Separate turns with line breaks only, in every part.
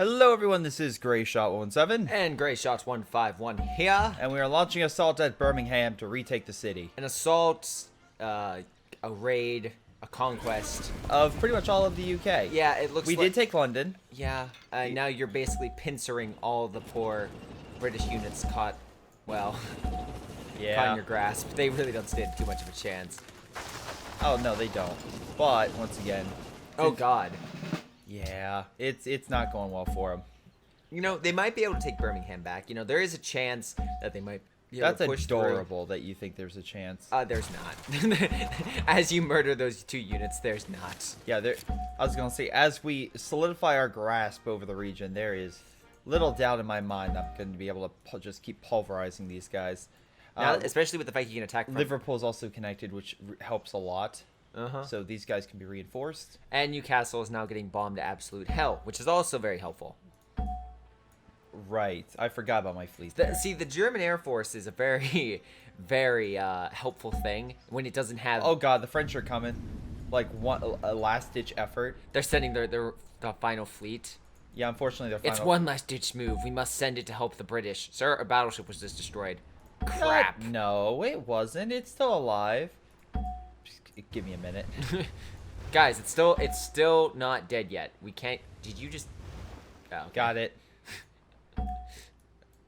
Hello everyone, this is Greyshot17,
And Greyshot 151 here.
and we are launching assault at Birmingham to retake the city.
An assault, a raid, a conquest.
Of pretty much all of the UK.
Yeah, it looks
We
like...
did take London.
Yeah, now you're basically pincering all the poor British units caught in
Yeah.
your grasp. They really don't stand too much of a chance.
Oh, no, they don't. But, once again...
Oh, God.
Yeah, it's not going well for them.
You know, they might be able to take Birmingham back. You know, there is a chance that they might be able to push
adorable that you think there's a chance.
There's not. As you murder those two units, there's not.
Yeah, I was going to say, as we solidify our grasp over the region, there is little doubt in my mind I'm going to be able to just keep pulverizing these guys.
Now, especially with the fact you can attack from...
Liverpool's also connected, which helps a lot.
Uh-huh.
So these guys can be reinforced.
And Newcastle is now getting bombed to absolute hell, which is also very helpful.
Right. I forgot about my fleet.
See, the German Air Force is a very, very helpful thing when it doesn't have...
Oh god, the French are coming. Like a last-ditch effort.
They're sending their final fleet.
Yeah, unfortunately, their final...
It's one last-ditch move. We must send it to help the British. Sir, a battleship was just destroyed. Crap.
No, it wasn't. It's still alive. Just give me a minute.
Guys, it's still not dead yet. We can't... Did you just... Oh, okay.
Got it.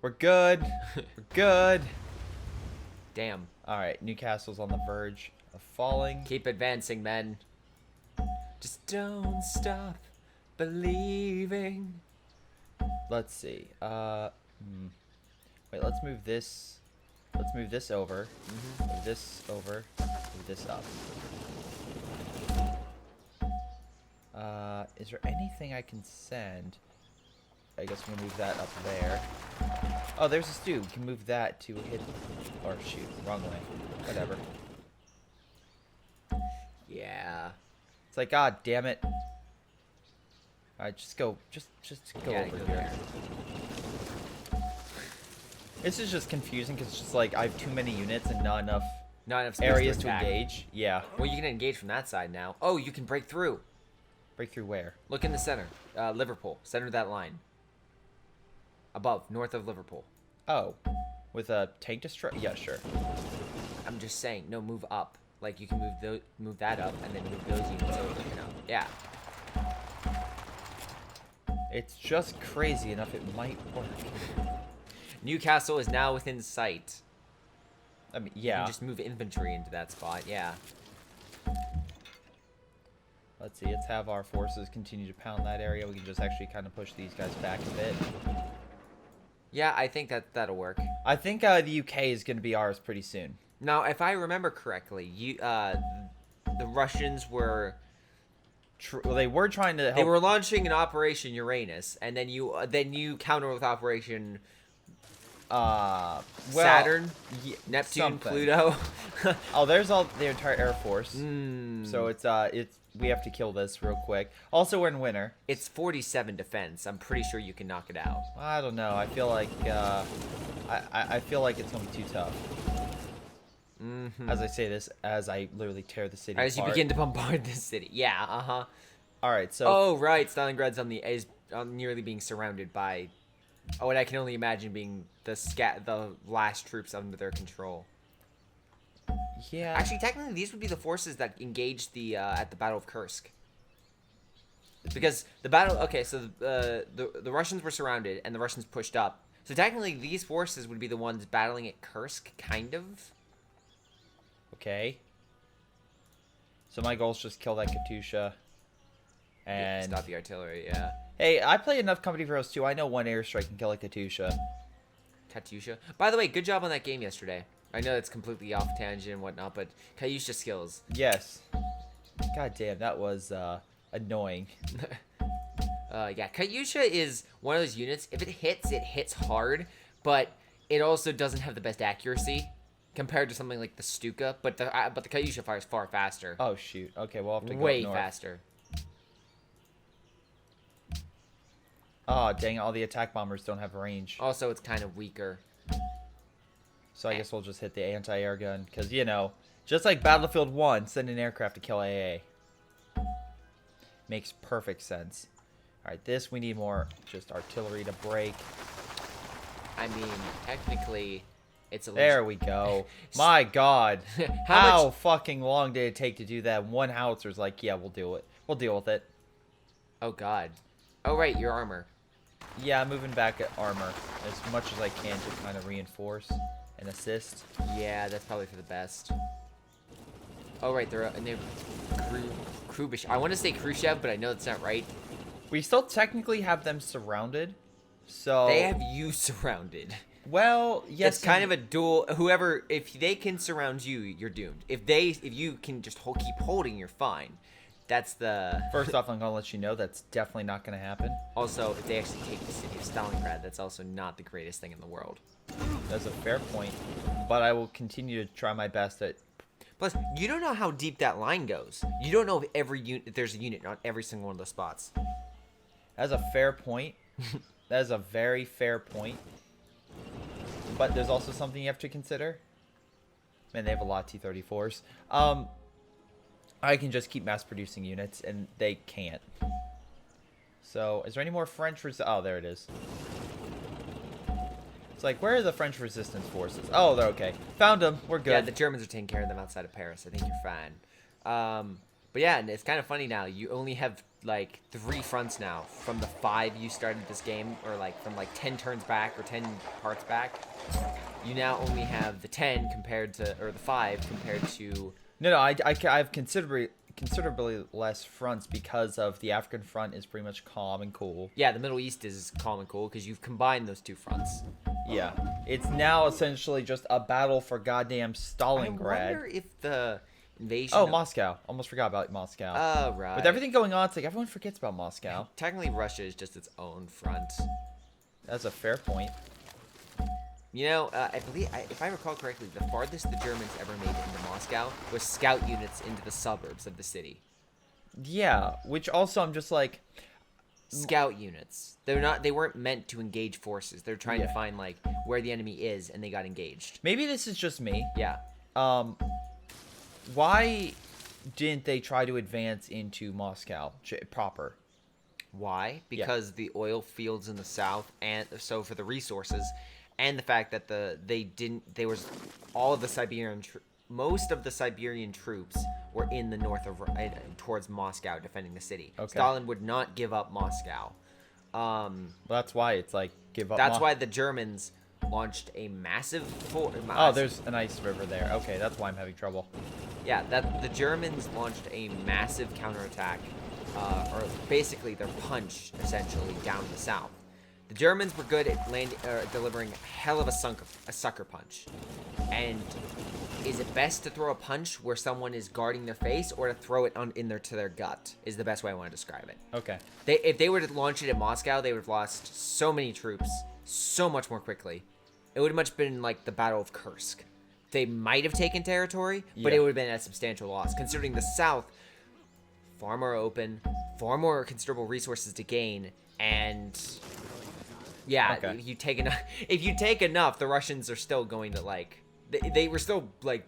We're good. We're good.
Damn.
Alright, Newcastle's on the verge of falling.
Keep advancing, men. Just don't stop believing.
Let's see. Wait, let's move this. Let's move this over. Move this over. Move this up. Is there anything I can send? I guess we'll move that up there. Oh, there's a stew. We can move that to hit... Or shoot, wrong way. Whatever.
Yeah.
It's like, god damn it. Alright, just go. Just go
Yeah,
over
go
here.
there.
This is just confusing because it's just like I have too many units and not enough
Space
areas to
attack.
engage. Yeah.
Well, you can engage from that side now. Oh, you can break through.
Break through where?
Look in the center. Liverpool. Center of that line. Above. North of Liverpool.
Oh. With a tank destroyer? Yeah, sure.
I'm just saying. No, move up. Like, you can move that up and then move those units over. You know? Yeah.
It's just crazy enough it might work.
Newcastle is now within sight.
I mean,
You
yeah.
can just move infantry into that spot. Yeah.
Let's see. Let's have our forces continue to pound that area. We can just actually kind of push these guys back a bit.
Yeah, I think that'll work.
I think the UK is going to be ours pretty soon.
Now, if I remember correctly, the Russians were...
Well, they were trying to help.
They were launching an Operation Uranus, and then you counter with Operation
well,
Saturn, Neptune,
something.
Pluto.
Oh, there's all the entire Air Force.
Mm.
So it's we have to kill this real quick. Also, we're in winter.
It's 47 defense. I'm pretty sure you can knock it out.
I don't know. I feel like I feel like it's gonna be too tough.
Mm-hmm.
As I say this, as I literally tear the city
As you
apart.
begin to bombard this city. Yeah, uh-huh.
All right, so
Oh, right. Stalingrad's nearly being surrounded by... Oh, and I can only imagine being the last troops under their control.
yeah.
Actually, technically, these would be the forces that engaged at the Battle of Kursk. Because the battle... Okay, so the Russians were surrounded, and the Russians pushed up. So technically, these forces would be the ones battling at Kursk, kind of.
Okay. So my goal is just kill that Katusha. And
Stop the artillery, yeah.
hey, I play enough Company of Heroes 2. I know one airstrike can kill a Katusha.
Katyusha. By the way, good job on that game yesterday. I know it's completely off tangent and whatnot, but Katyusha skills.
Yes. God damn, that was annoying.
Yeah, Katyusha is one of those units. If it hits hard, but it also doesn't have the best accuracy compared to something like the Stuka. But the Katyusha fires far faster.
Oh shoot. Okay, we'll have to go
Way
up north.
faster.
Oh dang! All the attack bombers don't have range.
Also, it's kind of weaker.
So I guess we'll just hit the anti-air gun because just like Battlefield 1, send an aircraft to kill AA. Makes perfect sense. Alright, this we need more just artillery to break.
I mean, technically, it's a
There we go. My god.
How
How
much-
fucking long did it take to do that? One howitzer's like, yeah, we'll do it. We'll deal with it.
Oh god. Oh right, your armor.
Yeah, I'm moving back at armor as much as I can to kind of reinforce and assist.
Yeah, that's probably for the best. Oh right, they're Krubish. I want to say Khrushchev, but I know that's not right.
We still technically have them surrounded. So
They have you surrounded.
well, yes.
It's kind of a duel. Whoever, if they can surround you, you're doomed. If you can just keep holding, you're fine. That's the.
First off, I'm gonna let you know that's definitely not gonna happen.
Also, if they actually take the city of Stalingrad, that's also not the greatest thing in the world.
That's a fair point, but I will continue to try my best at.
Plus, you don't know how deep that line goes. You don't know if there's a unit on every single one of those spots.
That's a fair point. That is a very fair point. But there's also something you have to consider. Man, they have a lot of T-34s. I can just keep mass producing units, and they can't. So, is there any more French oh, there it is. It's like, where are the French resistance forces? Oh, they're okay. Found them. We're good.
Yeah, the Germans are taking care of them outside of Paris. I think you're fine. But yeah, and it's kind of funny now. You only have like 3 fronts now from the 5 you started this game, or like from like 10 turns back or 10 parts back. You now only have the 10 compared to, or the 5 compared to.
No, I have considerably less fronts because of the African front is pretty much calm and cool.
Yeah, the Middle East is calm and cool because you've combined those 2 fronts.
Yeah, it's now essentially just a battle for goddamn Stalingrad.
I wonder if the invasion.
Oh, Moscow. Almost forgot about Moscow.
Oh, right.
With everything going on, it's like everyone forgets about Moscow.
Technically, Russia is just its own front.
That's a fair point.
You know, I believe, if I recall correctly, the farthest the Germans ever made it into Moscow was scout units into the suburbs of the city.
Yeah, which also I'm just like,
Scout units. They weren't meant to engage forces. They're trying to
Yeah.
find like where the enemy is, and they got engaged.
maybe this is just me.
Yeah.
Why didn't they try to advance into Moscow proper?
Why? Because the oil fields in the south, and so for the resources, and the fact that most of the Siberian troops were in the north of towards Moscow defending the city.
Okay.
Stalin would not give up Moscow.
Well, that's why it's like give up.
That's why the Germans launched a massive.
Oh, there's an ice river there. Okay, that's why I'm having trouble.
Yeah, that the Germans launched a massive counterattack, or basically their punch, essentially, down the south. The Germans were good at delivering a hell of a sucker punch. And is it best to throw a punch where someone is guarding their face, or to throw it to their gut? Is the best way I want to describe it.
Okay.
If they were to launch it at Moscow, they would have lost so many troops so much more quickly. It would have much been like the Battle of Kursk. They might have taken territory, but
Yeah.
it would have been a substantial loss, considering the south, far more open, far more considerable resources to gain, and yeah,
Okay.
if you take enough, the Russians are still going to like they were still like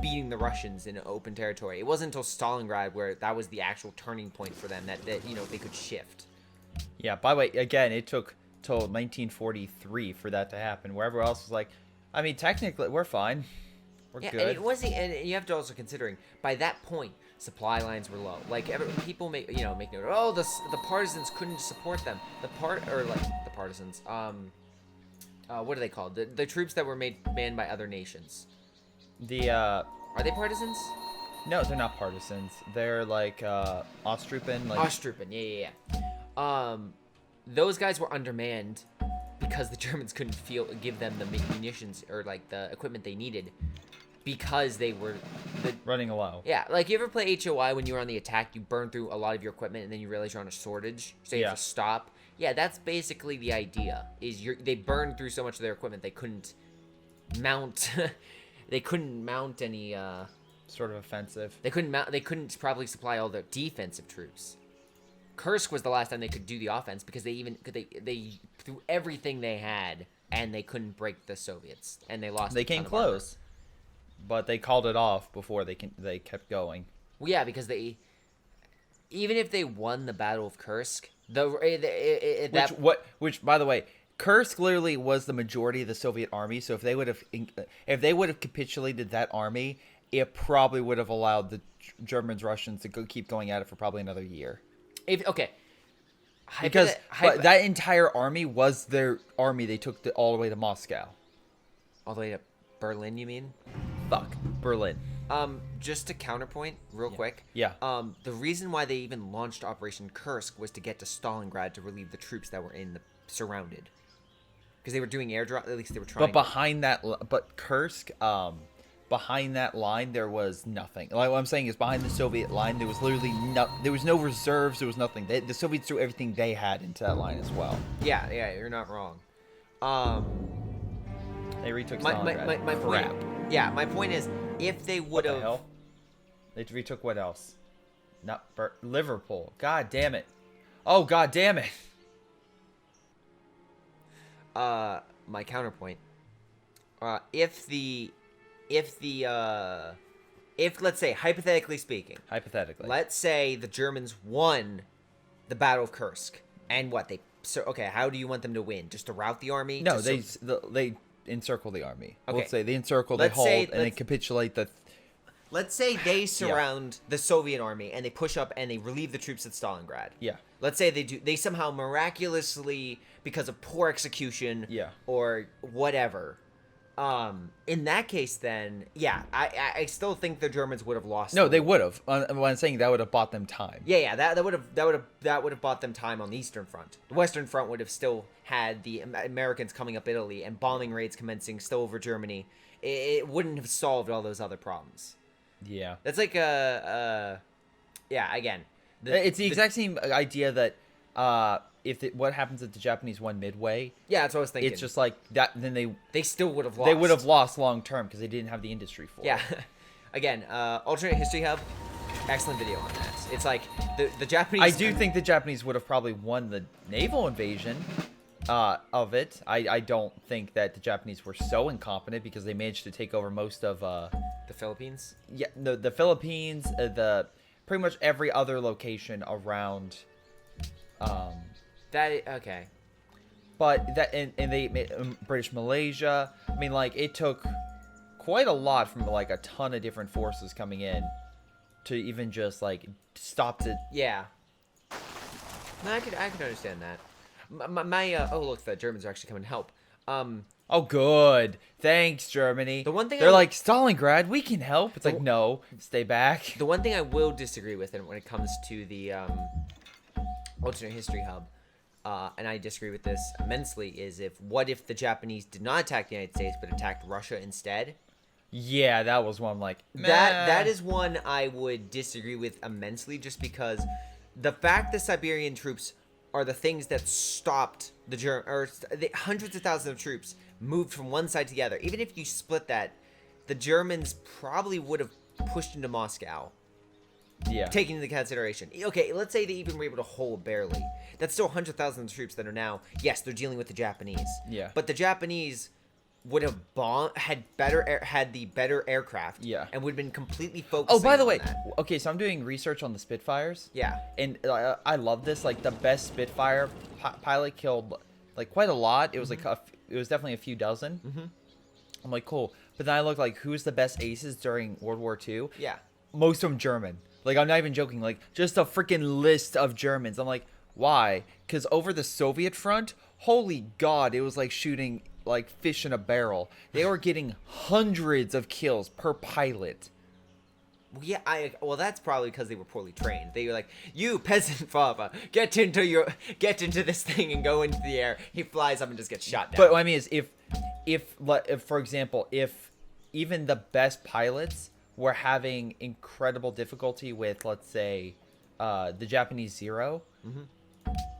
beating the Russians in open territory. It wasn't until Stalingrad where that was the actual turning point for them that they could shift.
Yeah, by the way, again, it took till 1943 for that to happen. Where everyone else was like, I mean, technically, we're fine. We're
Yeah,
good.
and it wasn't, and you have to also considering by that point supply lines were low. Like people make note. Oh, the partisans couldn't support them. The partisans. What are they called? The troops that were manned by other nations.
Are
Are they partisans?
No, they're not partisans. They're like Ostrupen. Like
Ostrupen. Yeah. Those guys were undermanned because the Germans couldn't give them the munitions or like the equipment they needed because they were
running low.
Yeah, like you ever play HOI when you were on the attack, you burn through a lot of your equipment and then you realize you're on a shortage, so you have to stop. Yeah, that's basically the idea. They burned through so much of their equipment they couldn't mount any
Sort of offensive.
they couldn't probably supply all the defensive troops. Kursk was the last time they could do the offense because they threw everything they had and they couldn't break the Soviets and they lost.
They came close, but they called it off before they kept going.
Well, yeah, because even if they won the Battle of Kursk,
Which by the way, Kursk literally was the majority of the Soviet army. So if they would have capitulated that army, it probably would have allowed the Germans, Russians to keep going at it for probably another year. Because that entire army was their army. They took all the way to Moscow.
All the way to Berlin, you mean?
Fuck, Berlin.
Just to counterpoint real quick.
Yeah.
The reason why they even launched Operation Kursk was to get to Stalingrad to relieve the troops that were surrounded. Because they were doing airdrop, at least they were trying.
But Kursk, behind that line, there was nothing. Like what I'm saying is, behind the Soviet line, there was literally there was no reserves. There was nothing. The Soviets threw everything they had into that line as well.
Yeah, you're not wrong.
They retook Stalingrad.
My point. Yeah, my point is, if they would have.
What the hell? They retook what else? Not Liverpool. God damn it! Oh god damn it!
My counterpoint. If let's say, hypothetically speaking, let's say the Germans won the Battle of Kursk, and how do you want them to win? Just to rout the army?
No, they encircle the army.
Okay.
Let's say they encircle, they hold, and they capitulate the.
Let's say they surround the Soviet army and they push up and they relieve the troops at Stalingrad.
Yeah.
Let's say they somehow miraculously, because of poor execution or whatever. In that case, then, I still think the Germans would have lost.
No, they would have. What I'm saying, that would have bought them time.
Yeah, that would have bought them time on the Eastern Front. The Western Front would have still had the Americans coming up Italy and bombing raids commencing still over Germany. It wouldn't have solved all those other problems.
Yeah,
that's like again,
it's the exact same idea that what happens if the Japanese won Midway?
Yeah, that's what I was thinking.
It's just like that. Then they still would have lost. They would have lost long term because they didn't have the industry for it.
Yeah, again, alternate history hub, excellent video on that. It's like the Japanese.
I do think the Japanese would have probably won the naval invasion of it. I don't think that the Japanese were so incompetent because they managed to take over most of
the Philippines.
Yeah, the Philippines, pretty much every other location around.
Okay.
But that and they made British Malaysia. I mean, like, it took quite a lot from like a ton of different forces coming in to even just like stop it.
Yeah. No, I could understand that. Look, the Germans are actually coming to help.
Oh, good. Thanks, Germany.
The one thing
they're like, Stalingrad, we can help. It's like, no, stay back.
The one thing I will disagree with, and when it comes to the alternate history hub, and I disagree with this immensely, is what if the Japanese did not attack the United States but attacked Russia instead?
Yeah, that was one like
that is one I would disagree with immensely, just because the fact the Siberian troops are the things that stopped the hundreds of thousands of troops moved from one side to the other. Even if you split that, the Germans probably would have pushed into Moscow.
Yeah.
Taking into consideration. Okay, let's say they even were able to hold barely. That's still 100,000 troops that are now, yes, they're dealing with the Japanese.
Yeah.
But the Japanese would have had the better aircraft.
Yeah.
And would have been completely focused.
Oh, by the way, okay, so I'm doing research on the Spitfires.
Yeah.
And I love this. Like, the best Spitfire pilot killed like quite a lot. It was like it was definitely a few dozen.
Mm-hmm.
I'm like, cool. But then I looked like who's the best aces during World War II.
Yeah.
Most of them German. Like, I'm not even joking. Like, just a freaking list of Germans. I'm like, why? Because over the Soviet front, holy God, it was like shooting like fish in a barrel. They were getting hundreds of kills per pilot.
Yeah, well, that's probably because they were poorly trained. They were like, "You peasant father, get into this thing and go into the air." He flies up and just gets shot down.
But what I mean is, if for example, if even the best pilots were having incredible difficulty with, let's say, the Japanese Zero,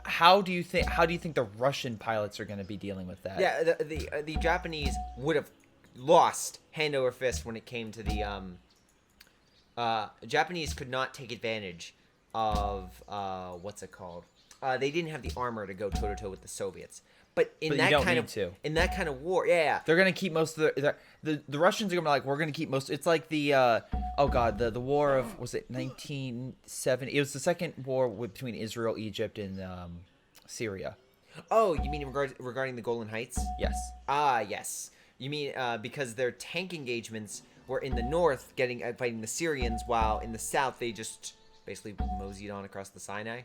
how do you think the Russian pilots are going to be dealing with that?
Yeah, the Japanese would have lost hand over fist when it came to the Japanese could not take advantage of what's it called? They didn't have the armor to go toe to toe with the Soviets. But in
But you
that
don't
kind
need
of
to.
in that kind of war, yeah.
They're gonna keep most of the Russians are gonna be like, we're gonna keep most. It's like the oh god, the war of, was it 1970? It was the second war between Israel, Egypt, and Syria.
Oh, you mean regarding the Golan Heights?
Yes.
Ah, yes. You mean because their tank engagements were in the north, fighting the Syrians, while in the south they just basically moseyed on across the Sinai.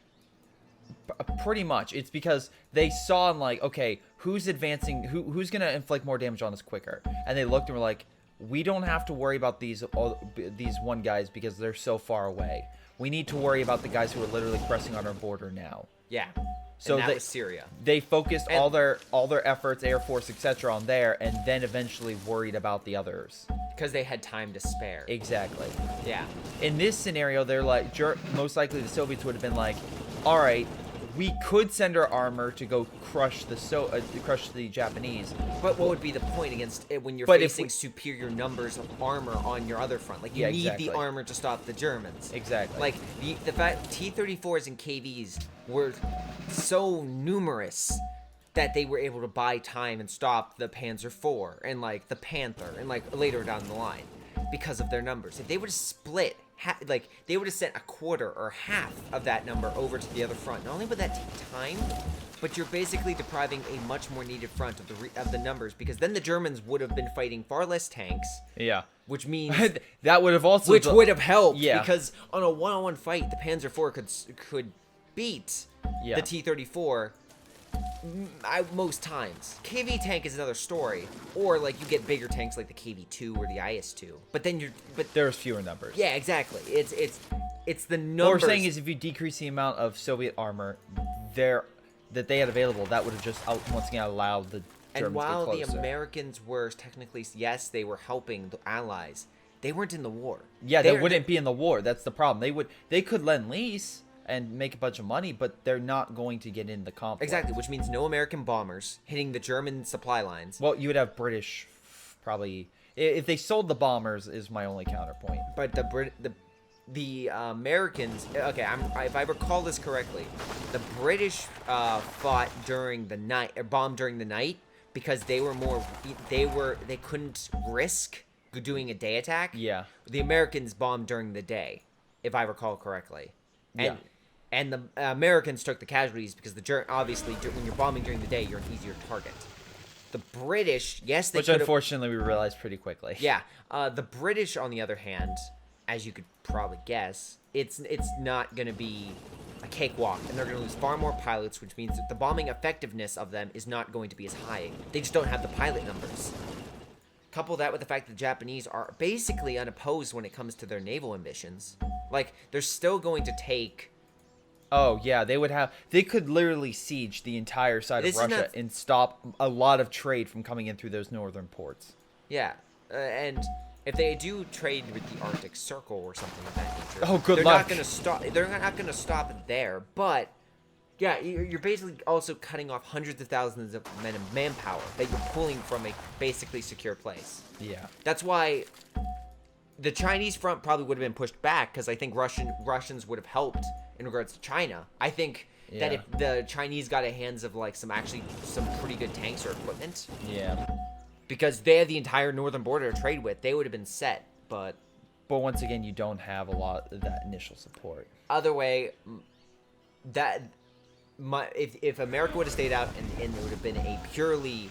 Pretty much. It's because they saw, and like, okay, who's advancing, who's gonna inflict more damage on us quicker, and they looked and were like, we don't have to worry about these one guys because they're so far away. We need to worry about the guys who are literally pressing on our border now.
Yeah.
So
and that was Syria.
They focused
And-
all their efforts, Air Force, etc., on there, and then eventually worried about the others.
Because they had time to spare.
Exactly.
Yeah.
In this scenario, they're like, most likely the Soviets would have been like, all right, we could send our armor to go crush the Japanese.
But what would be the point against it when you're
But if
facing superior numbers of armor on your other front? Like, you
Yeah,
need
exactly.
the armor to stop the Germans.
Exactly.
Like, the fact T-34s and KVs were so numerous that they were able to buy time and stop the Panzer IV and, like, the Panther and, like, later down the line because of their numbers. If they would have split, they would have sent a quarter or half of that number over to the other front. Not only would that take time, but you're basically depriving a much more needed front of the numbers, because then the Germans would have been fighting far less tanks,
Yeah.
which means
that would have also
would have helped,
Yeah.
because on a one-on-one fight, the Panzer IV could beat
Yeah.
the T-34 most times. KV tank is another story, or like you get bigger tanks like the KV-2 or the IS-2, but then
there's fewer numbers.
yeah, exactly. It's the numbers.
What we're saying is, if you decrease the amount of Soviet armor that they had available, that would have just once again allowed the Germans
and while
to
the
get closer.
Americans were technically, yes, they were helping the Allies, they weren't in the war.
Yeah, they wouldn't be in the war. That's the problem. They could lend lease and make a bunch of money, but they're not going to get in the conflict.
Exactly, which means no American bombers hitting the German supply lines.
Well, you would have British, probably. If they sold the bombers, is my only counterpoint.
But the Americans, okay, if I recall this correctly, the British fought during the night, or bombed during the night, because they couldn't risk doing a day attack.
Yeah.
The Americans bombed during the day, if I recall correctly. And the Americans took the casualties because obviously when you're bombing during the day, you're an easier target. The British, yes, they
Which
could've-
unfortunately we realized pretty quickly.
Yeah, the British, on the other hand, as you could probably guess, it's not going to be a cakewalk, and they're going to lose far more pilots, which means that the bombing effectiveness of them is not going to be as high. They just don't have the pilot numbers. Couple that with the fact that the Japanese are basically unopposed when it comes to their naval ambitions. Like, they're still going to take...
Oh, yeah, they could literally siege the entire side
This
of
is
Russia
not-
and stop a lot of trade from coming in through those northern ports.
Yeah, and if they do trade with the Arctic Circle or something of that nature,
Oh, good
they're
luck.
not going to stop. They're not going to stop it there. But yeah, you're basically also cutting off hundreds of thousands of manpower that you're pulling from a basically secure place.
Yeah.
That's why the Chinese front probably would have been pushed back, because I think Russians would have helped in regards to China. I think that
Yeah.
if the Chinese got a hands of like some pretty good tanks or equipment,
Yeah.
because they had the entire northern border to trade with, they would have been set. But
But once again, you don't have a lot of that initial support.
other way, if America would have stayed out and it would have been a purely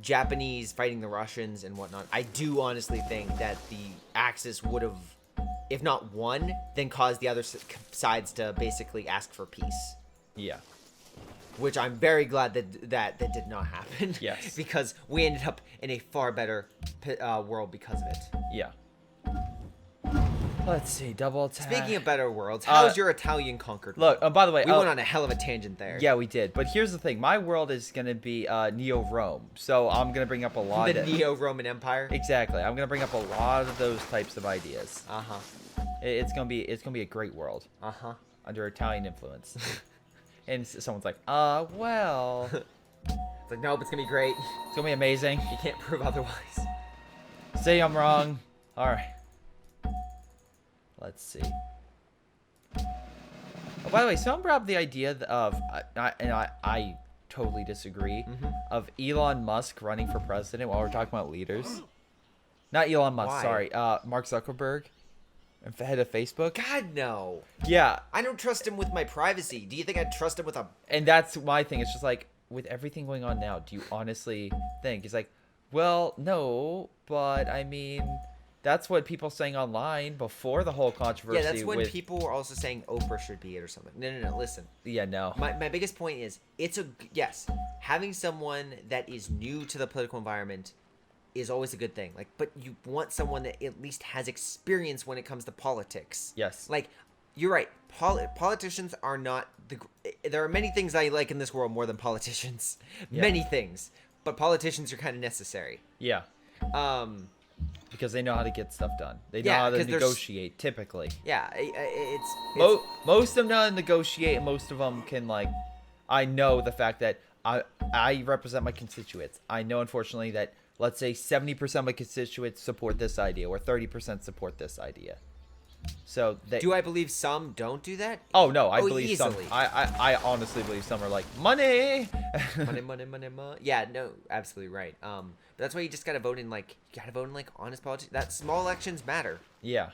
Japanese fighting the Russians and whatnot, I do honestly think that the Axis would have, if not won, then caused the other sides to basically ask for peace.
Yeah.
Which I'm very glad that did not happen.
Yes.
Because we ended up in a far better world because of it.
Yeah. Let's see, double attack.
Speaking of better worlds, how's your Italian conquered world?
Look, by the way,
We went on a hell of a tangent there.
Yeah, we did. But here's the thing: my world is gonna be Neo-Rome, so I'm gonna bring up a lot.
The Neo-Roman Empire.
Exactly. I'm gonna bring up a lot of those types of ideas.
Uh huh.
It's gonna be a great world
Uh huh.
under Italian influence. And someone's like, well, it's
It's like, nope, it's gonna be great.
gonna be amazing.
You can't prove otherwise.
Say I'm wrong. All right. Let's see. Oh, by the way, someone brought up the idea of, I totally disagree.
Mm-hmm.
Of Elon Musk running for president while we're talking about leaders. Not Elon Musk,
Why?
sorry. Mark Zuckerberg, head of Facebook.
God, no.
Yeah,
I don't trust him with my privacy. Do you think I'd trust him with a...
and that's my thing. It's just like, with everything going on now, do you honestly think? He's like, well, no, but I mean, that's what people saying online before the whole controversy.
Yeah, that's when
with,
people were also saying Oprah should be it or something. No, listen.
Yeah, no.
My biggest point is, yes, having someone that is new to the political environment is always a good thing. Like, but you want someone that at least has experience when it comes to politics.
Yes.
Like, you're right. Politicians are not there are many things I like in this world more than politicians.
Yeah.
Many things, but politicians are kind of necessary.
Yeah. Because they know how to get stuff done. They know how to negotiate, typically.
Yeah, it's
most of them know how to negotiate, and most of them can, like... I know the fact that I represent my constituents. I know, unfortunately, that, let's say, 70% of my constituents support this idea, or 30% support this idea. So they...
Do I believe some don't do that?
Oh, no, I believe
easily.
some... I honestly believe some are like, money!
money. Yeah, no, absolutely right. But that's why you just gotta vote in honest politics. That small elections matter,
Yeah.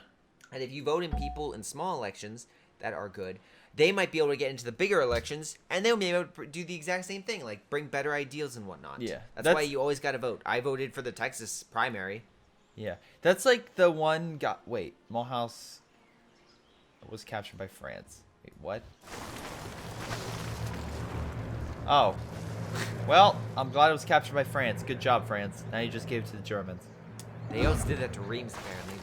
and if you vote in people in small elections that are good, they might be able to get into the bigger elections, and they'll be able to do the exact same thing, like bring better ideals and whatnot.
Yeah,
that's why you always gotta vote. I voted for the Texas primary.
Yeah. That's like the one... Wait, Mulhouse was captured by France. Wait, what? Oh. Well, I'm glad it was captured by France. Good job, France. Now you just gave it to the Germans.
They also did that to Reims, apparently.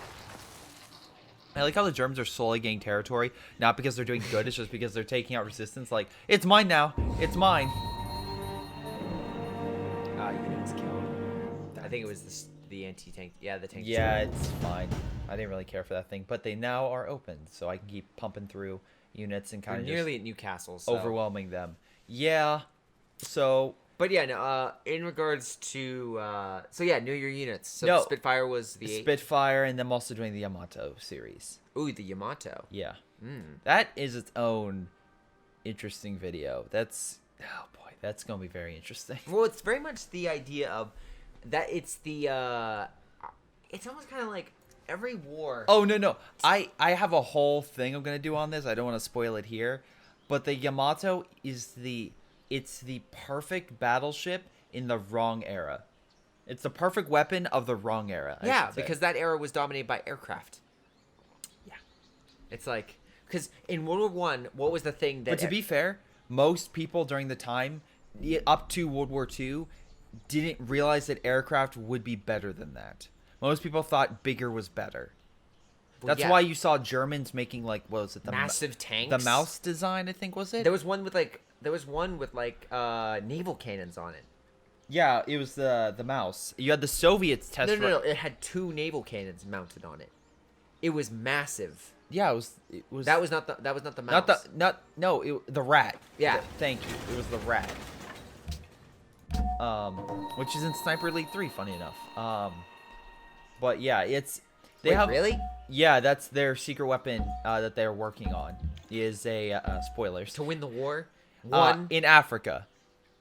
I like how the Germans are slowly gaining territory, not because they're doing good, it's just because they're taking out resistance. Like, it's mine now. It's mine.
Units killed. I think it was the anti-tank. Yeah, the tank.
Yeah, it's fine. I didn't really care for that thing, but they now are open, so I can keep pumping through units and kind of
nearly at Newcastle, so.
overwhelming them. Yeah. So...
But yeah, no, in regards to, so yeah, know your units. So
No,
Spitfire was the
Spitfire, and I'm also doing the Yamato series.
Ooh, the Yamato.
Yeah.
Mm.
That is its own interesting video. That's... Oh, boy. That's going to be very interesting.
Well, it's very much the idea of that it's the, it's almost kind of like every war.
Oh, no. I have a whole thing I'm going to do on this. I don't want to spoil it here. But the Yamato is it's the perfect battleship in the wrong era. It's the perfect weapon of the wrong era.
Yeah, because that era was dominated by aircraft. Yeah. It's like, because in World War I, what was the thing that...
But to be fair, most people during the time, up to World War II, didn't realize that aircraft would be better than that. Most people thought bigger was better.
Well,
That's why you saw Germans making, like, what was it?
massive tanks.
The Mouse design, I think, was it?
There was one with naval cannons on it.
Yeah, it was the Mouse. You had the Soviets test.
No. It had 2 naval cannons mounted on it. It was massive.
Yeah, it was.
That was not the Mouse.
The Rat.
Yeah.
Thank you. It was the Rat. Which is in Sniper Elite 3, funny enough. But yeah, it's
really?
Yeah, that's their secret weapon that they're working on. Is spoilers
To win the war.
in Africa.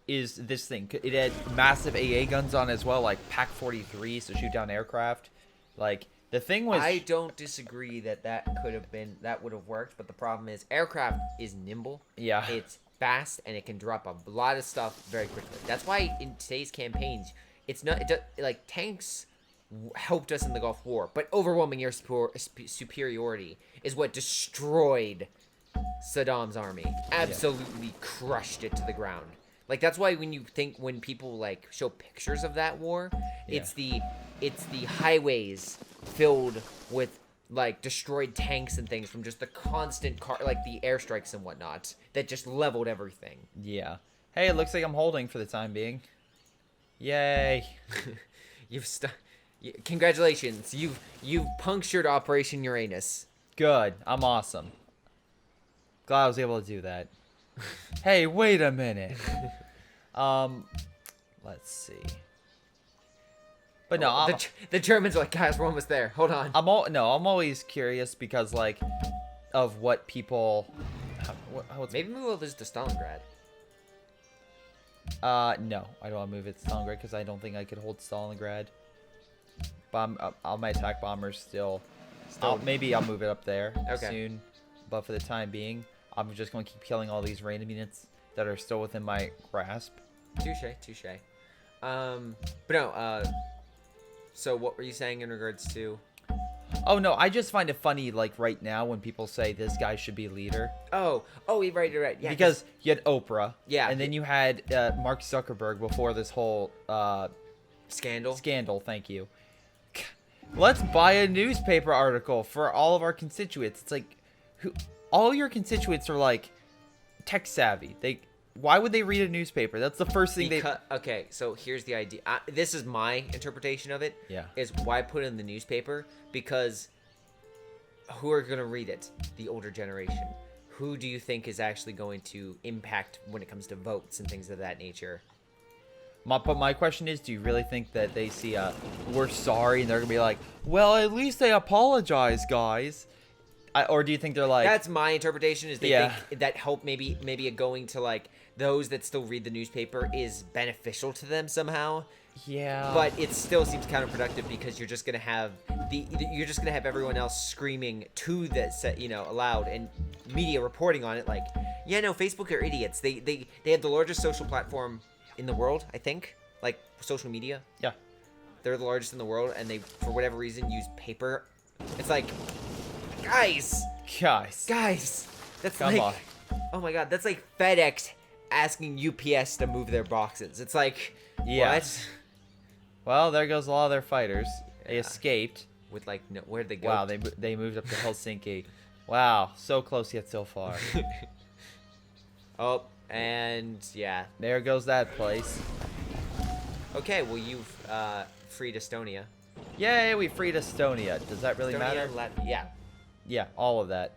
Is this thing? It had massive AA guns on as well, like PAC-43s to shoot down aircraft. Like the thing was.
I don't disagree that would have worked, but the problem is aircraft is nimble.
Yeah.
It's fast and it can drop a lot of stuff very quickly. That's why in today's campaigns, like tanks helped us in the Gulf War, but overwhelming air superiority is what destroyed Saddam's army. Absolutely crushed it to the ground. Like that's why when people like show pictures of that war, it's the highways filled with like destroyed tanks and things from just the constant the airstrikes and whatnot that just leveled everything.
Yeah. Hey, it looks like I'm holding for the time being. Yay.
Congratulations. You've punctured Operation Uranus.
Good. I'm awesome. Glad I was able to do that. Hey, wait a minute. Let's see. But no,
the Germans are like, guys, we're almost there. Hold on.
I'm always curious because like of what people. Maybe
we'll lose to Stalingrad.
No, I don't want to move it to Stalingrad because I don't think I could hold Stalingrad. All my attack bombers still. Maybe I'll move it up there soon, but for the time being, I'm just going to keep killing all these random units that are still within my grasp.
Touche. But no. So what were you saying in regards to?
Oh no, I just find it funny, like right now when people say this guy should be leader.
Oh, right. Yeah.
Because you had Oprah.
Yeah.
And then you had Mark Zuckerberg before this whole
Scandal.
Thank you. Let's buy a newspaper article for all of our constituents. It's like, all your constituents are like tech savvy. Why would they read a newspaper? That's the first thing
Okay, so here's the idea. This is my interpretation of it.
Yeah.
Is why put it in the newspaper? Because who are going to read it? The older generation. Who do you think is actually going to impact when it comes to votes and things of that nature?
But my question is, do you really think that they see we're sorry and they're going to be like, well, at least they apologize, guys? Or do you think they're like...
That's my interpretation, is they think that help maybe it going to like those that still read the newspaper is beneficial to them somehow.
Yeah.
But it still seems counterproductive because you're just gonna have everyone else screaming to this, aloud, and media reporting on it like, yeah, no, Facebook are idiots. They have the largest social platform in the world, I think, like social media.
Yeah.
They're the largest in the world, and they, for whatever reason, use paper. It's like, guys, that's
Come on.
Oh my god, that's like FedEx asking UPS to move their boxes. It's like,
yeah.
What?
Well, there goes a lot of their fighters. They escaped.
With like, no, where'd they go?
Wow, they moved up to Helsinki. Wow, so close yet so far.
Oh, and yeah.
There goes that place.
Okay, well, you've freed Estonia.
Yay, we freed Estonia. Does that really matter?
Yeah.
Yeah, all of that.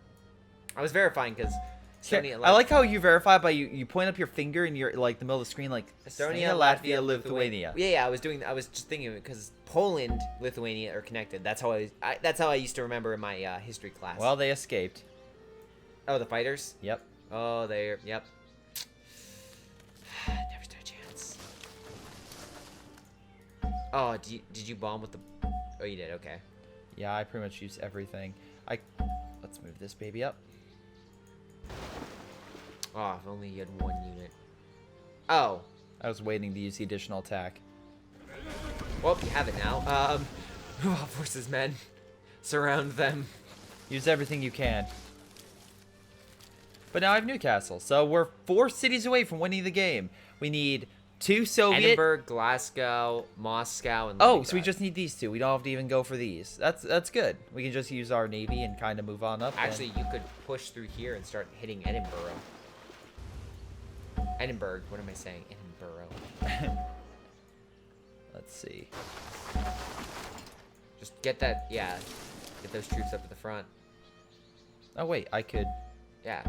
I was verifying because Estonia,
I like how you verify by you point up your finger and you're like the middle of the screen, like
Estonia,
Latvia, Lithuania.
Yeah, I was just thinking of it because Poland, Lithuania are connected. That's how I used to remember in my history class.
Well, they escaped.
Oh, the fighters?
Yep.
Oh, yep. Never stood a chance. Oh, did you bomb with the? Oh, you did. Okay.
Yeah, I pretty much used everything. Let's move this baby up.
Oh, if only you had one unit. Oh.
I was waiting to use the additional attack.
Well, you have it now. Move off forces, men. Surround them.
Use everything you can. But now I have Newcastle, so we're 4 cities away from winning the game. We need 2 Soviet...
Edinburgh, Glasgow, Moscow, and
Oh,
Leningrad.
so we just need these 2. We don't have to even go for these. That's good. We can just use our navy and kind of move on up.
Actually, you could push through here and start hitting Edinburgh. Edinburgh. What am I saying? Edinburgh.
Let's see.
Just get that, yeah. Get those troops up at the front.
Oh, wait. I could...
Yeah.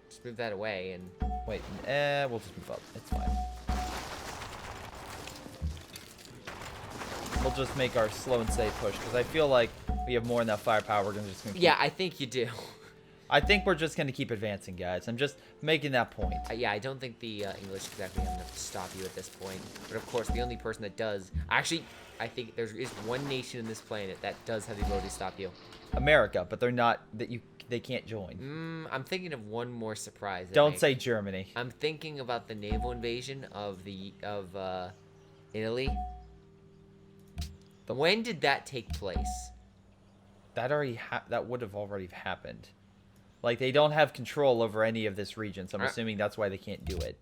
Just move that away and...
Wait. We'll just move up. It's fine. We'll just make our slow and steady push, because I feel like we have more than that firepower. We're just going to keep...
Yeah, I think you do.
I think we're just going to keep advancing, guys. I'm just making that point.
Yeah, I don't think the English exactly have enough to stop you at this point. But of course, the only person that does... Actually, I think there is one nation in this planet that does have the ability to stop you.
America, but they're not... They can't join.
I'm thinking of one more surprise.
Don't say Germany.
I'm thinking about the naval invasion of Italy. When did that take place?
That would have already happened. Like, they don't have control over any of this region, so I'm assuming that's why they can't do it.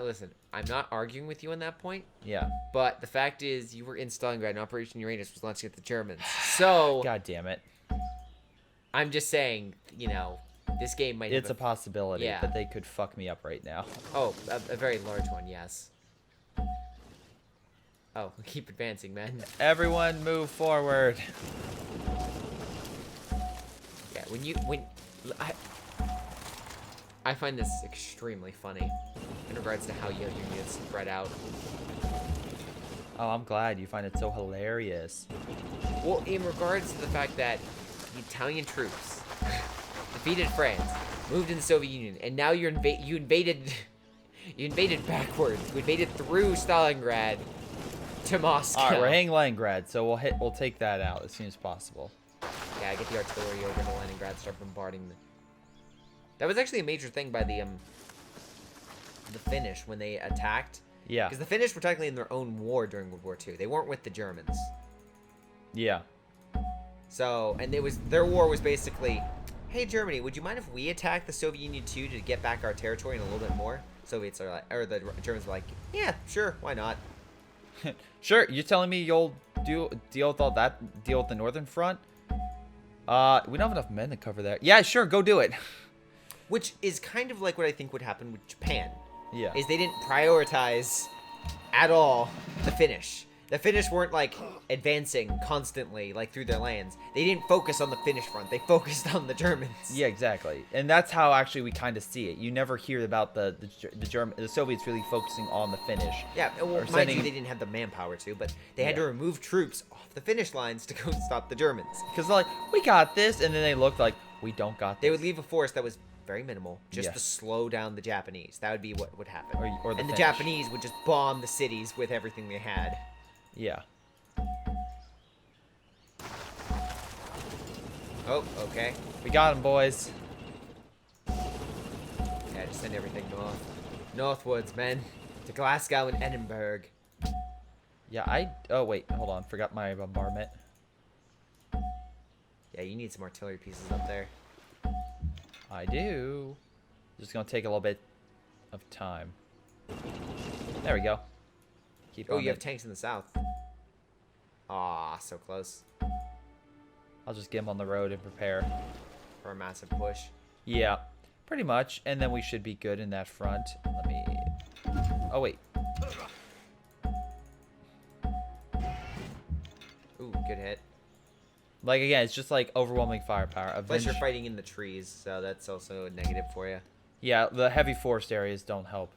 Listen, I'm not arguing with you on that point.
Yeah.
But the fact is, you were in Stalingrad, and Operation Uranus was launched at the Germans. So...
God damn it.
I'm just saying, this game might...
It's a possibility,
yeah.
but they could fuck me up right now.
Oh, a very large one, yes. Oh, keep advancing, man.
Everyone move forward.
Yeah, I find this extremely funny in regards to how you have your units spread out.
Oh, I'm glad you find it so hilarious.
Well, in regards to the fact that the Italian troops defeated France, moved in the Soviet Union, and now you invaded You invaded backwards. We invaded through Stalingrad to Moscow.
All right, we're hitting Leningrad, so we'll take that out as soon as possible.
Yeah, get the artillery over to Leningrad, start bombarding. That was actually a major thing by the Finnish when they attacked.
Yeah.
Because the Finnish were technically in their own war during World War II. They weren't with the Germans.
Yeah.
So, and their war was basically, hey Germany, would you mind if we attack the Soviet Union too to get back our territory and a little bit more? Soviets are like, or the Germans were like, yeah, sure, why not?
Sure, you're telling me you'll deal with all that, deal with the Northern Front? We don't have enough men to cover that. Yeah, sure, go do it.
Which is kind of like what I think would happen with Japan.
Yeah.
Is they didn't prioritize at all the Finnish. The Finnish weren't like advancing constantly like through their lands. They didn't focus on the Finnish front. They focused on the Germans.
Yeah, exactly. And that's how actually we kind of see it. You never hear about the Soviets really focusing on the Finnish.
Yeah, well, mind you, they didn't have the manpower to, but they had to remove troops off the Finnish lines to go stop the Germans.
Because they're like, we got this, and then they looked like, we don't got this.
They would leave a force that was very minimal, just to
Yes.
slow down the Japanese. That would be what would happen.
Or the
and the
Finnish.
Japanese would just bomb the cities with everything they had.
Yeah.
Oh, okay.
We got him, boys.
Yeah, just send everything northwards, men. To Glasgow and Edinburgh.
Yeah, oh, wait, hold on. Forgot my bombardment.
Yeah, you need some artillery pieces up there.
I do. Just gonna take a little bit of time. There we go. Keep
Oh,
on
you have
it.
tanks in the south. Aw, so close.
I'll just get them on the road and prepare.
For a massive push.
Yeah, pretty much. And then we should be good in that front. Let me... Oh, wait.
Ooh, good hit.
Like, again, it's just like overwhelming firepower.
Plus you're fighting in the trees, so that's also a negative for you.
Yeah, the heavy forest areas don't help.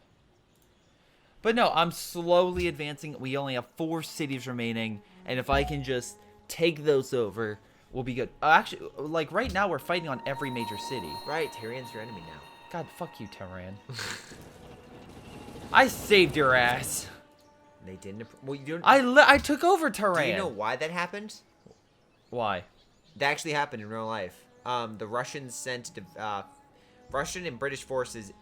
But no, I'm slowly advancing. We only have 4 cities remaining. And if I can just take those over, we'll be good. Actually, like right now, we're fighting on every major city.
Right, Tyrion's your enemy now.
God, fuck you, Tehran. I saved your ass.
They didn't. Well, you don't.
I took over Tehran.
Do you know why that happened?
Why?
That actually happened in real life. The Russians sent Russian and British forces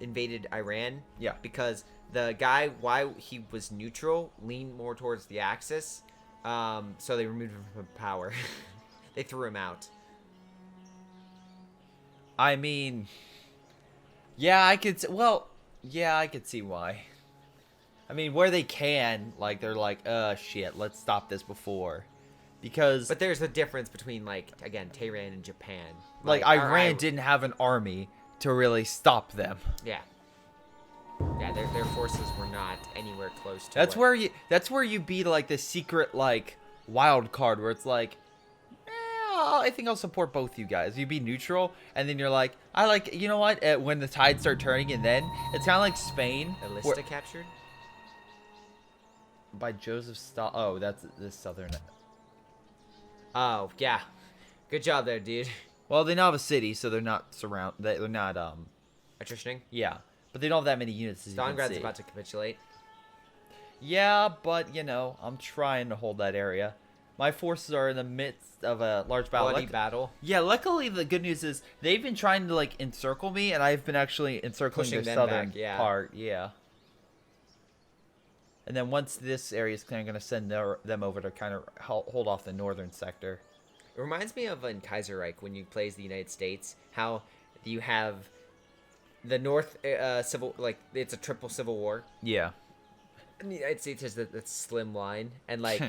invaded Iran.
Yeah.
Because the guy, why he was neutral, leaned more towards the Axis. So they removed him from power. They threw him out.
I mean, yeah, I could. Well, yeah, I could see why. I mean, where they can, like, they're like, shit, let's stop this before. Because...
But there's a difference between, like, again, Tehran and Japan.
Like, Iran didn't have an army to really stop them.
Yeah. Yeah, their forces were not anywhere close to
That's where you be, like, the secret, like, wild card where it's like, I think I'll support both you guys. You be neutral, and then you're like, you know what? When the tides start turning, and then it's kind of like Spain.
Elista captured?
By Joseph Stalin. Oh, that's the southern.
Oh, yeah. Good job there, dude.
Well, they now have a city, so they're not they're not
Attritioning?
Yeah, but they don't have that many units as you can
Stalingrad's
see.
about to capitulate.
Yeah, but you know, I'm trying to hold that area. My forces are in the midst of a large battle.
Bloody battle.
Yeah, luckily the good news is they've been trying to like encircle me, and I've been actually encircling
Pushing
their
them
southern
back, yeah.
part. Yeah. And then once this area is clear, I'm going to send them over to kind of hold off the northern sector.
It reminds me of in Kaiserreich when you play as the United States, how you have the North civil, like it's a triple civil war.
Yeah.
And the United States has that slim line, and like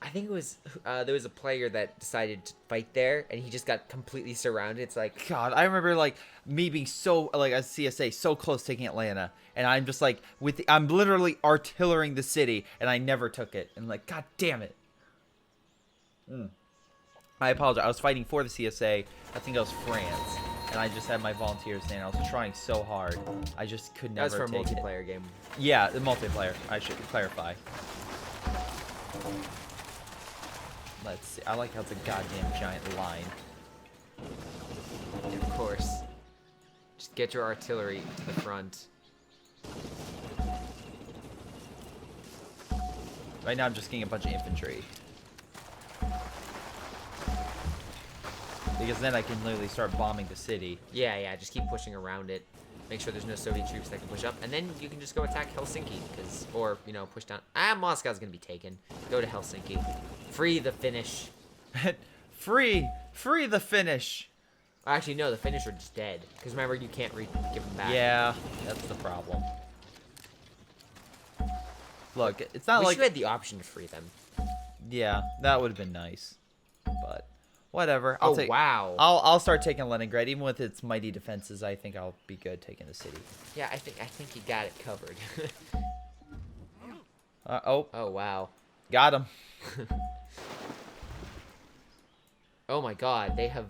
I think it was there was a player that decided to fight there, and he just got completely surrounded. It's like
God, I remember like me being so like as CSA so close taking Atlanta, and I'm just like I'm literally artillering the city, and I never took it, and like God damn it. I apologize. I was fighting for the CSA. I think it was France, and I just had my volunteers there. And I was trying so hard. I just could
that was
never
for a
take it.
multiplayer game.
Yeah, the multiplayer. I should clarify. Let's see. I like how it's a goddamn giant line.
Of course. Just get your artillery to the front.
Right now I'm just getting a bunch of infantry. Because then I can literally start bombing the city.
Yeah, just keep pushing around it. Make sure there's no Soviet troops that can push up, and then you can just go attack Helsinki, or push down. Moscow's gonna be taken. Go to Helsinki. Free the Finnish.
Free the Finnish.
Actually, no, the Finnish are just dead. Because remember, you can't give them back.
Yeah, that's the problem. Look, it's not
We
like...
should have had the option to free them.
Yeah, that would have been nice. But whatever.
Wow.
I'll start taking Leningrad. Even with its mighty defenses, I think I'll be good taking the city.
Yeah, I think you got it covered.
Oh,
wow.
got him.
Oh my god, they have,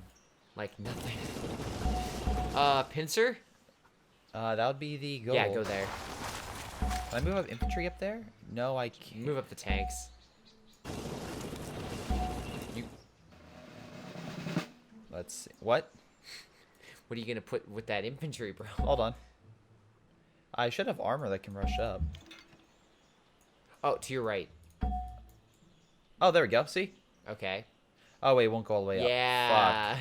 like, nothing. Pincer?
That would be the goal.
Yeah, go there.
Can I move up infantry up there? No, I can't.
Move up the tanks.
Let's see. What?
What are you gonna put with that infantry, bro?
Hold on. I should have armor that can rush up.
Oh, to your right.
Oh, there we go. See?
Okay.
Oh, wait, it won't go all the way up.
Yeah.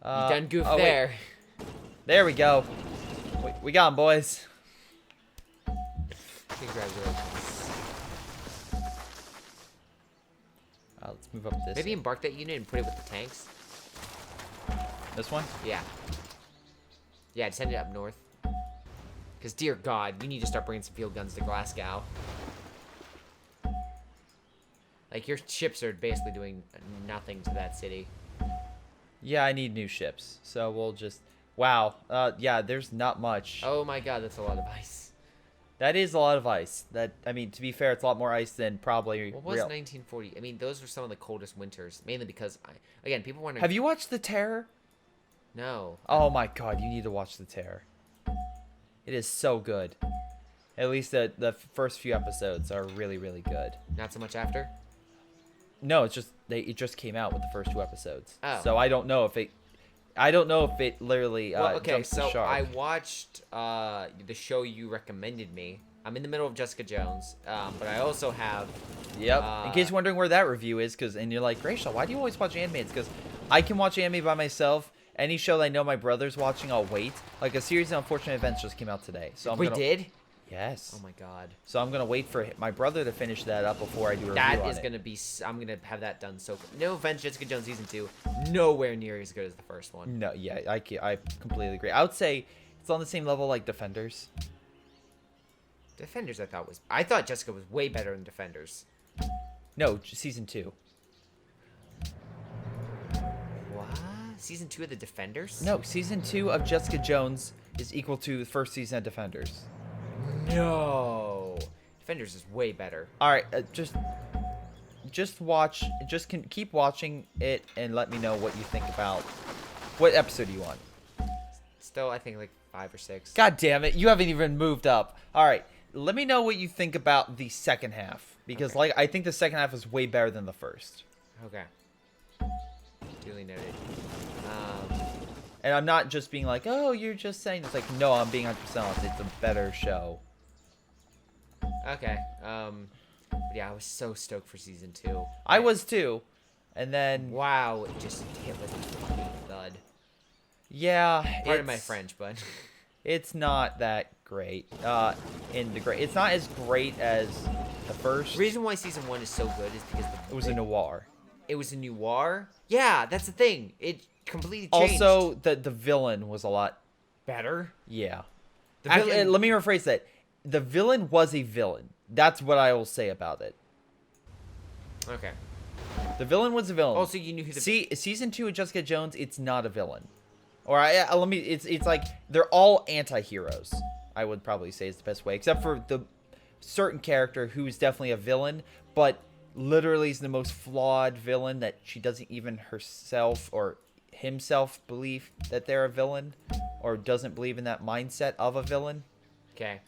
Fuck.
You done goof
oh,
there.
Wait. There we go. We got him, boys.
Congratulations.
Let's move up this.
Maybe embark that unit and put it with the tanks.
This one?
Yeah. Yeah, send it up north. Because, dear God, we need to start bringing some field guns to Glasgow. Like, your ships are basically doing nothing to that city.
Yeah, I need new ships. So we'll just... Wow. Yeah, there's not much.
Oh my God, that's a lot of ice.
That is a lot of ice. I mean, to be fair, it's a lot more ice than probably
What was 1940? I mean, those were some of the coldest winters. Mainly because, again, people wonder...
Have you watched The Terror?
No.
Oh my God, you need to watch The Terror. It is so good. At least the first few episodes are really, really good.
Not so much after?
No, it just came out with the first 2 episodes.
Oh.
So I don't know if it literally
Well, okay,
jumps the
so
shark.
I watched the show you recommended me. I'm in the middle of Jessica Jones, but I also have...
Yep. In case you're wondering where that review is, and you're like, Greyshot, why do you always watch anime? It's because I can watch anime by myself. Any show that I know my brother's watching, I'll wait. Like a series of unfortunate events just came out today, so I'm
We did?
Yes.
Oh my God.
So I'm gonna wait for my brother to finish that up before I do a review
That
on
is
it.
gonna be... I'm gonna have that done so... No offense, Jessica Jones Season 2. Nowhere near as good as the first one.
No, yeah, I completely agree. I would say it's on the same level like Defenders.
Defenders, I thought Jessica was way better than Defenders.
No, season 2.
What? Season 2 of the Defenders?
No, season 2 of Jessica Jones is equal to the first season of Defenders.
No. Defenders is way better.
All right, just watch. Keep watching it and let me know what you think about. What episode do you want?
Still, I think like 5 or 6.
God damn it, you haven't even moved up. All right, let me know what you think about the second half because
Okay.
I think the second half is way better than the first.
Okay. Duly noted.
And I'm not just being like, oh, you're just saying. It's like, no, I'm being 100% honest. It's a better show.
Okay. But yeah, I was so stoked for season 2.
I was too. And then,
Wow, it just hit with a fucking thud.
yeah.
Pardon my French, but
It's not that great. It's not as great as the first.
the reason why season 1 is so good is because
It was a noir.
It was a noir. Yeah, that's the thing. It completely changed.
Also, the villain was a lot
better.
Yeah.
The
Actually,
villain-
let me rephrase that. The villain was a villain. That's what I will say about it.
Okay.
The villain was a villain.
Also, you knew who the
See, season 2 of Jessica Jones, it's not a villain. Or it's like they're all anti-heroes. I would probably say is the best way, except for the certain character who's definitely a villain, but literally is the most flawed villain that she doesn't even herself or himself believe that they're a villain, or doesn't believe in that mindset of a villain.
Okay.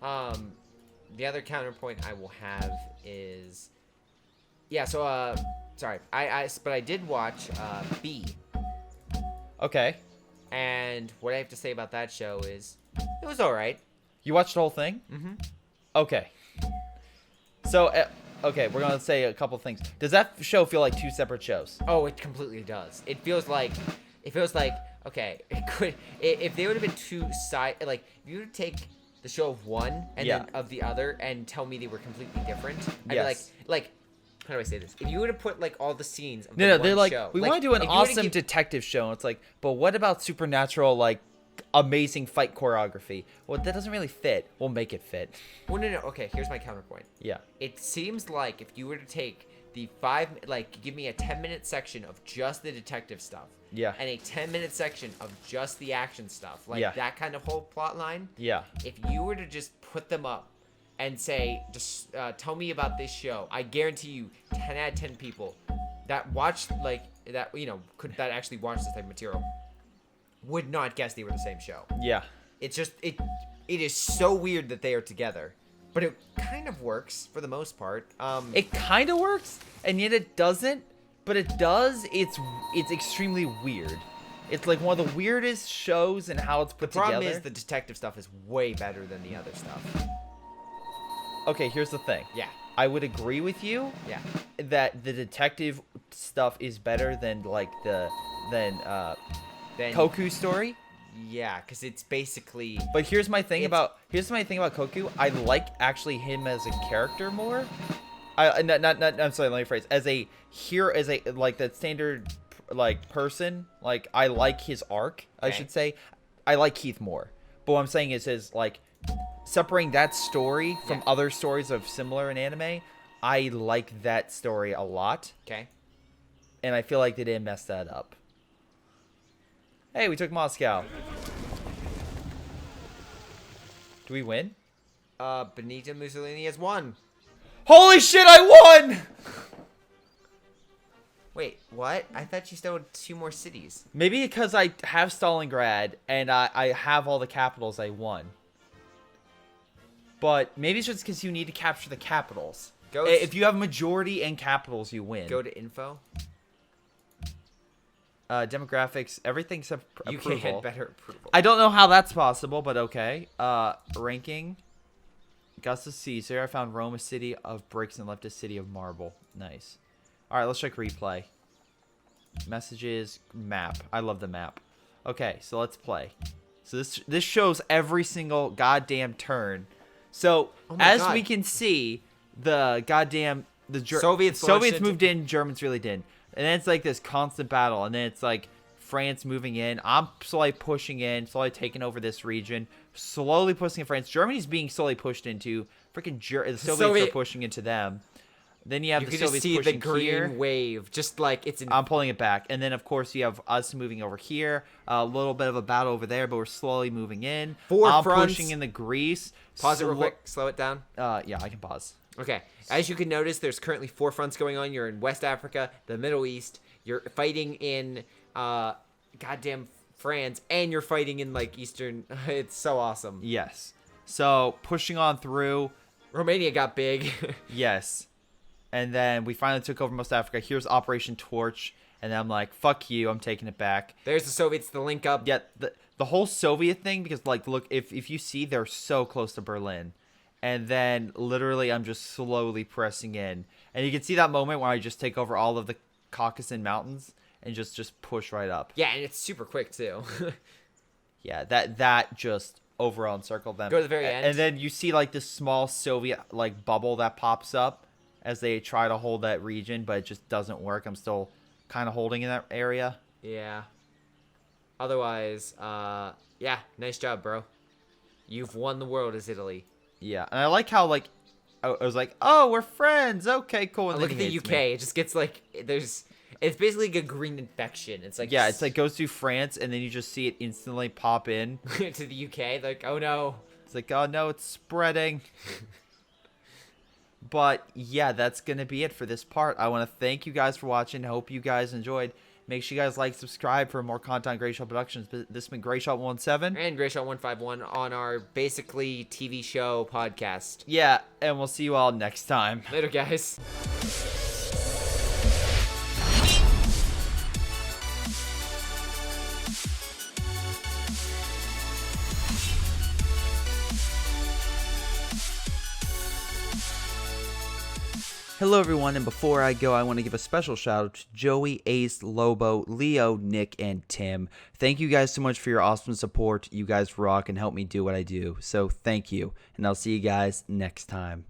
The other counterpoint I will have is, yeah. So, sorry. But I did watch B,
Okay.
and what I have to say about that show is, it was all right.
You watched the whole thing?
Mm-hmm.
Okay. So, okay, we're gonna say a couple things. Does that show feel like two separate shows?
Oh, it completely does. It feels like okay. It could if they would have been two like if you would take the show of one and
Yeah.
then of the other and tell me they were completely different. I'd
Yes.
be like how do I say this? If you would have put like all the scenes of
No,
the
they're
one
like,
show,
we
like,
want to do an
if you were to
awesome
give-
detective show. And it's like, but what about supernatural, like, amazing fight choreography? Well, that doesn't really fit. We'll make it fit.
Well, no. Okay, here's my counterpoint.
Yeah.
It seems like if you were to take the give me a 10-minute section of just the detective stuff.
Yeah.
And a 10-minute section of just the action stuff. Like
Yeah.
that kind of whole plot line.
Yeah.
If you were to just put them up and say, just tell me about this show, I guarantee you 10 out of 10 people that watch that actually watch this type of material would not guess they were the same show.
Yeah.
It's just, it is so weird that they are together. But it kind of works for the most part.
It kind of works, and yet it doesn't. But it does. It's extremely weird. It's like one of the weirdest shows and how it's put
The problem
together.
is the detective stuff is way better than the other stuff.
Okay, here's the thing.
Yeah.
I would agree with you
Yeah.
that the detective stuff is better than
Then
Koku's story.
yeah, because it's basically
But here's my thing
It's-
about Koku. I like actually him as a character more. I'm sorry, let me phrase. As a hero, as a like that standard like person, like I like his arc. I
Okay.
should say, I like Keith more. But what I'm saying is like separating that story from
Yeah.
other stories of similar in anime. I like that story a lot,
okay.
and I feel like they didn't mess that up. Hey, we took Moscow. Do we win?
Benito Mussolini has won.
Holy shit, I won!
Wait, what? I thought you still had 2 more cities.
Maybe because I have Stalingrad and I have all the capitals I won. But maybe it's just because you need to capture the capitals. If you have majority and capitals, you win.
Go to info.
Demographics, everything except
UK
approval.
had better approval.
I don't know how that's possible, but okay. Ranking. Augustus Caesar. I found Rome a city of bricks and left a city of marble. Nice. All right, let's check replay. Messages, map. I love the map. Okay, so let's play. So this shows every single goddamn turn. So
Oh my
as
God.
we can see, the goddamn
Soviets launched
moved in, Germans really didn't. And then it's like this constant battle, and then it's like France moving in. I'm slowly pushing in, slowly taking over this region, slowly pushing in France. Germany's being slowly pushed into. Freaking the Soviets are pushing into them. Then you have
You
the
can just
Soviets
see the
pushing
green
here.
wave, just like it's in.
I'm pulling it back. And then, of course, you have us moving over here. A little bit of a battle over there, but we're slowly moving in.
4
I'm
fronts.
pushing in the Greece.
Pause it real quick. Slow it down.
Yeah, I can pause.
Okay. As you can notice, there's currently 4 fronts going on. You're in West Africa, the Middle East. You're fighting in goddamn France, and you're fighting in like Eastern. It's so awesome.
Yes. So, pushing on through.
Romania got big.
Yes. And then we finally took over most of Africa. Here's Operation Torch. And then I'm like, fuck you. I'm taking it back.
There's the Soviets, the link up.
Yeah, the whole Soviet thing, because, like, look, if you see, they're so close to Berlin. And then, literally, I'm just slowly pressing in. And you can see that moment where I just take over all of the Caucasus Mountains and just push right up.
Yeah, and it's super quick, too.
Yeah, that just overall encircled them.
Go to the very end.
And then you see, like, this small Soviet, like, bubble that pops up as they try to hold that region, but it just doesn't work. I'm still kind of holding in that area.
Yeah. Otherwise, yeah, nice job, bro. You've won the world as Italy.
Yeah, and I like how, like, I was like, oh, we're friends. Okay, cool. And
Look
then
at
he
the
hates
UK.
me.
It just gets like it's basically like a green infection. It's like
Yeah, it's like goes through France, and then you just see it instantly pop in.
to the UK. Like, oh no.
It's like, oh no, it's spreading. But yeah, that's gonna be it for this part. I want to thank you guys for watching. Hope you guys enjoyed. Make sure you guys like, subscribe for more content on Greyshot Productions. This has been Greyshot17.
And Greyshot 151 on our basically TV show podcast.
Yeah, and we'll see you all next time.
Later, guys.
Hello everyone, and before I go, I want to give a special shout out to Joey, Ace, Lobo, Leo, Nick, and Tim. Thank you guys so much for your awesome support. You guys rock and help me do what I do. So thank you, and I'll see you guys next time.